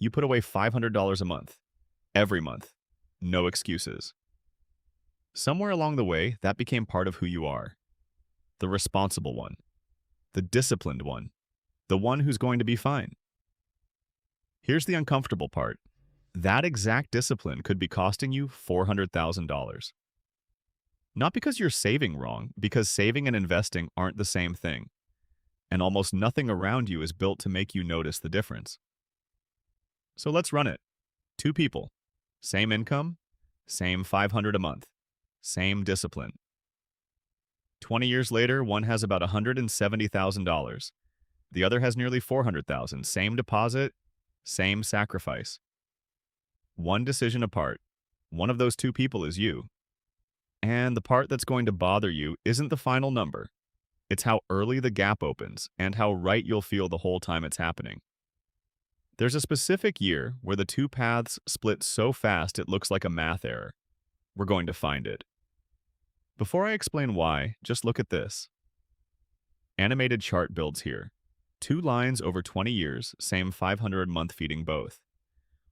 You put away $500 a month, every month. No excuses. Somewhere along the way, that became part of who you are. The responsible one, the disciplined one, the one who's going to be fine. Here's the uncomfortable part. That exact discipline could be costing you $400,000. Not because you're saving wrong, because saving and investing aren't the same thing, and almost nothing around you is built to make you notice the difference. So let's run it. Two people, same income, same 500 a month, same discipline. 20 years later, one has about $170,000. The other has nearly $400,000. Same deposit, same sacrifice. One decision apart. One of those two people is you. And the part that's going to bother you isn't the final number. It's how early the gap opens and how right you'll feel the whole time it's happening. There's a specific year where the two paths split so fast it looks like a math error. We're going to find it. Before I explain why, just look at this. Animated chart builds here. Two lines over 20 years, same 500 month feeding both.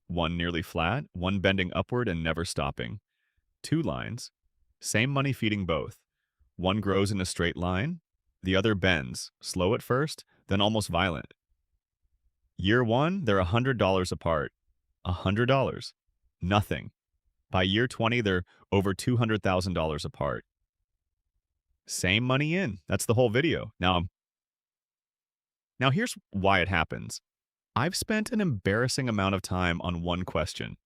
One nearly flat, one bending upward and never stopping. Two lines, same money feeding both. One grows in a straight line, the other bends, slow at first, then almost violent. Year one, they're $100 apart. $100. Nothing. By year 20, they're over $200,000 apart. Same money in. That's the whole video. Now here's why it happens. I've spent an embarrassing amount of time on one question.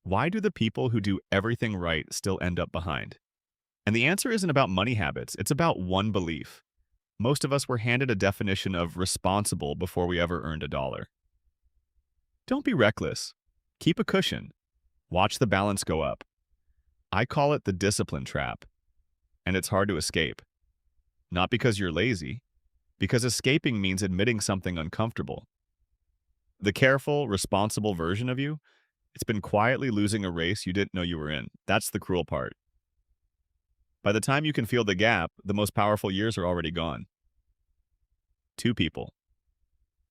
Why do the people who do everything right still end up behind? And the answer isn't about money habits. It's about one belief. Most of us were handed a definition of responsible before we ever earned a dollar. Don't be reckless. Keep a cushion. Watch the balance go up. I call it the discipline trap. And it's hard to escape. Not because you're lazy, because escaping means admitting something uncomfortable. The careful, responsible version of you, it's been quietly losing a race you didn't know you were in. That's the cruel part. By the time you can feel the gap, the most powerful years are already gone. Two people.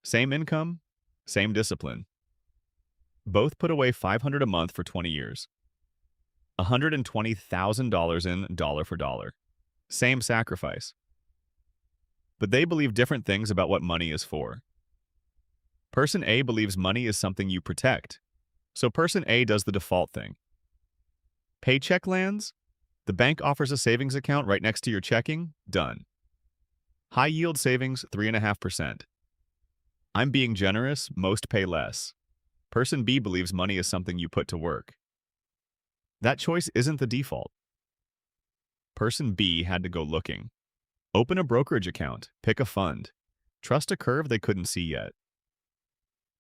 Same income, same discipline. Both put away $500 a month for 20 years. $120,000 in dollar for dollar. Same sacrifice. But they believe different things about what money is for. Person A believes money is something you protect. So person A does the default thing. Paycheck lands? The bank offers a savings account right next to your checking? Done. High yield savings, 3.5%. I'm being generous, most pay less. Person B believes money is something you put to work. That choice isn't the default. Person B had to go looking. Open a brokerage account, pick a fund. Trust a curve they couldn't see yet.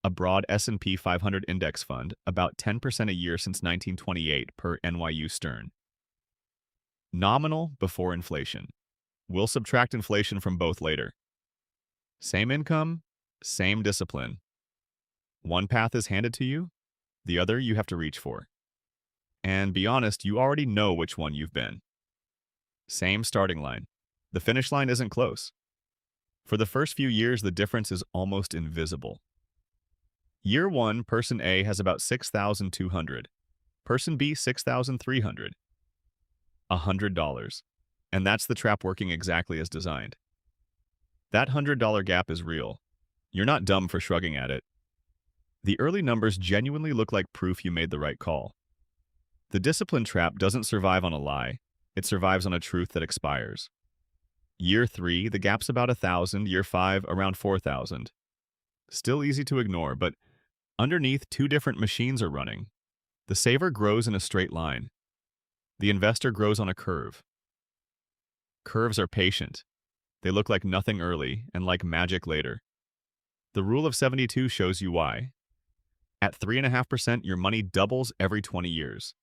A broad S&P 500 index fund, about 10% a year since 1928 per NYU Stern. Nominal before inflation. We'll subtract inflation from both later. Same income, same discipline. One path is handed to you, the other you have to reach for. And be honest, you already know which one you've been. Same starting line. The finish line isn't close. For the first few years, the difference is almost invisible. Year one, person A has about $6,200. Person B, $6,300. $100. And that's the trap working exactly as designed. That $100 gap is real. You're not dumb for shrugging at it. The early numbers genuinely look like proof you made the right call. The discipline trap doesn't survive on a lie. It survives on a truth that expires. Year 3, the gap's about 1,000. Year 5, around 4,000. Still easy to ignore, but underneath, two different machines are running. The saver grows in a straight line. The investor grows on a curve. Curves are patient. They look like nothing early and like magic later. The rule of 72 shows you why. At 3.5%, your money doubles every 20 years.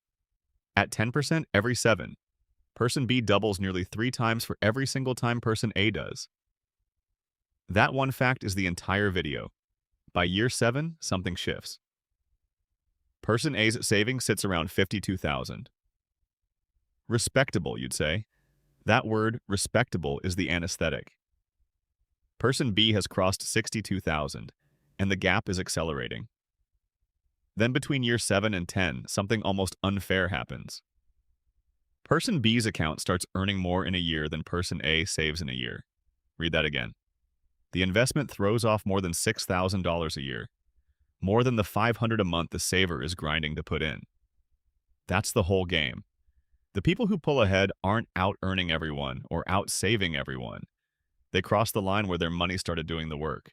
At 10%, every 7. Person B doubles nearly 3 times for every single time person A does. That one fact is the entire video. By year 7, something shifts. Person A's savings sits around 52,000. Respectable, you'd say. That word, respectable, is the anesthetic. Person B has crossed 62,000, and the gap is accelerating. Then between year 7 and 10, something almost unfair happens. Person B's account starts earning more in a year than person A saves in a year. Read that again. The investment throws off more than $6,000 a year, more than the $500 a month the saver is grinding to put in. That's the whole game. The people who pull ahead aren't out-earning everyone or out-saving everyone. They crossed the line where their money started doing the work.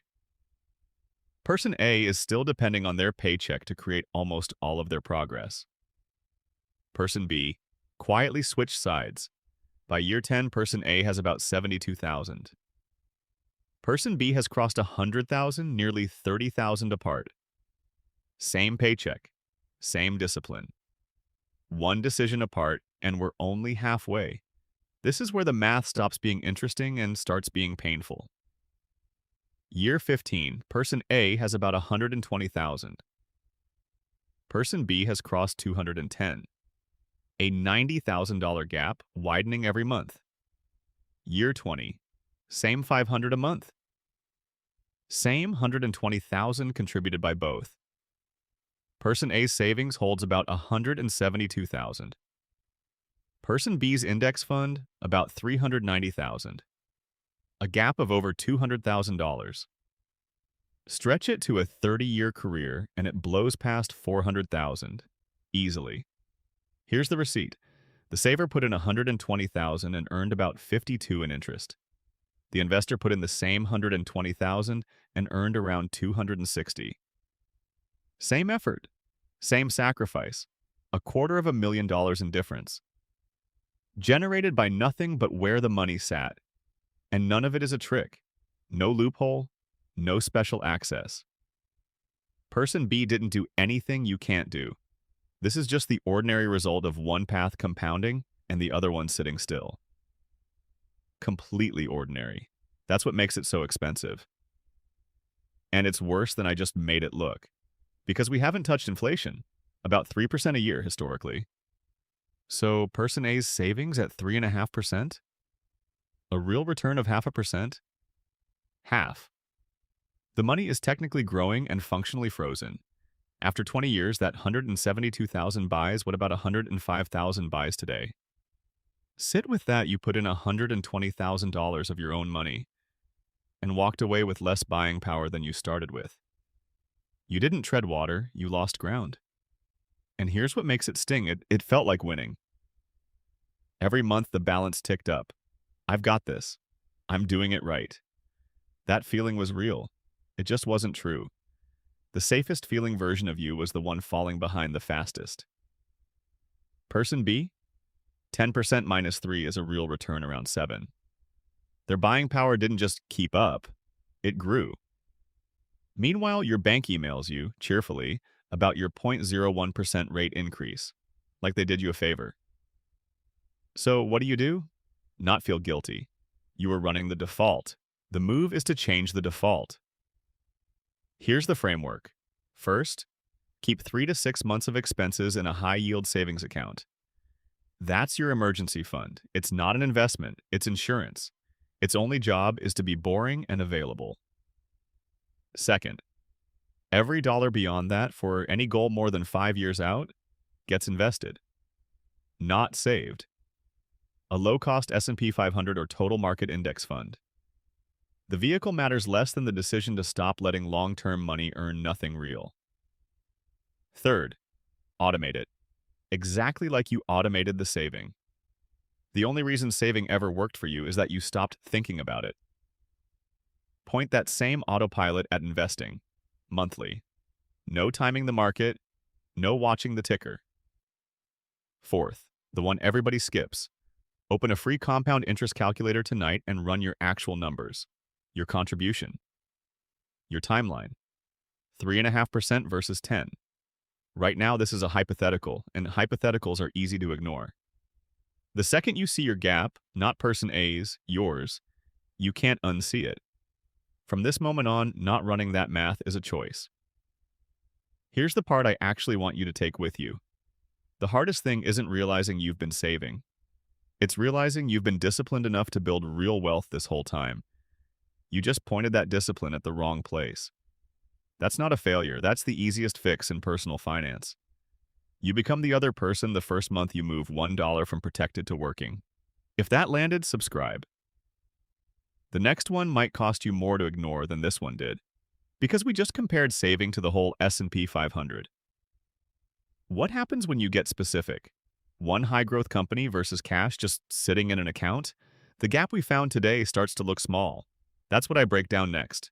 Person A is still depending on their paycheck to create almost all of their progress. Person B quietly switched sides. By year 10, person A has about 72,000. Person B has crossed 100,000, nearly 30,000 apart. Same paycheck, same discipline. One decision apart, and we're only halfway. This is where the math stops being interesting and starts being painful. Year 15, person A has about 120,000. Person B has crossed 210. A $90,000 gap, widening every month. Year 20, same 500 a month. Same 120,000 contributed by both. Person A's savings holds about 172,000. Person B's index fund, about 390,000. A gap of over $200,000. Stretch it to a 30-year career and it blows past 400,000 easily. Here's the receipt. The saver put in 120,000 and earned about 52 in interest. The investor put in the same 120,000 and earned around 260. Same effort, same sacrifice, $250,000 in difference. Generated by nothing but where the money sat. And none of it is a trick. No loophole, no special access. Person B didn't do anything you can't do. This is just the ordinary result of one path compounding and the other one sitting still. Completely ordinary. That's what makes it so expensive. And it's worse than I just made it look. Because we haven't touched inflation, about 3% a year historically. So person A's savings at 3.5%? A real return of 0.5%? Half. The money is technically growing and functionally frozen. After 20 years, that 172,000 buys what about 105,000 buys today? Sit with that you put in $120,000 of your own money and walked away with less buying power than you started with. You didn't tread water, you lost ground. And here's what makes it sting. It felt like winning. Every month the balance ticked up. I've got this. I'm doing it right. That feeling was real. It just wasn't true. The safest feeling version of you was the one falling behind the fastest. Person B? 10% minus 3 is a real return around 7. Their buying power didn't just keep up, it grew. Meanwhile, your bank emails you, cheerfully, about your 0.01% rate increase, like they did you a favor. So what do? Not feel guilty. You are running the default. The move is to change the default. Here's the framework. First, keep 3 to 6 months of expenses in a high-yield savings account. That's your emergency fund. It's not an investment, it's insurance. Its only job is to be boring and available. Second, every dollar beyond that for any goal more than 5 years out gets invested, not saved. A low-cost S&P 500 or total market index fund. The vehicle matters less than the decision to stop letting long-term money earn nothing real. Third, automate it. Exactly like you automated the saving. The only reason saving ever worked for you is that you stopped thinking about it. Point that same autopilot at investing, monthly. No timing the market, no watching the ticker. Fourth, the one everybody skips. Open a free compound interest calculator tonight and run your actual numbers. Your contribution. Your timeline. 3.5% versus 10. Right now, this is a hypothetical, and hypotheticals are easy to ignore. The second you see your gap, not person A's, yours, you can't unsee it. From this moment on, not running that math is a choice. Here's the part I actually want you to take with you. The hardest thing isn't realizing you've been saving. It's realizing you've been disciplined enough to build real wealth this whole time. You just pointed that discipline at the wrong place. That's not a failure. That's the easiest fix in personal finance. You become the other person the first month you move $1 from protected to working. If that landed, subscribe. The next one might cost you more to ignore than this one did, because we just compared saving to the whole S&P 500. What happens when you get specific? One high-growth company versus cash just sitting in an account? The gap we found today starts to look small. That's what I break down next.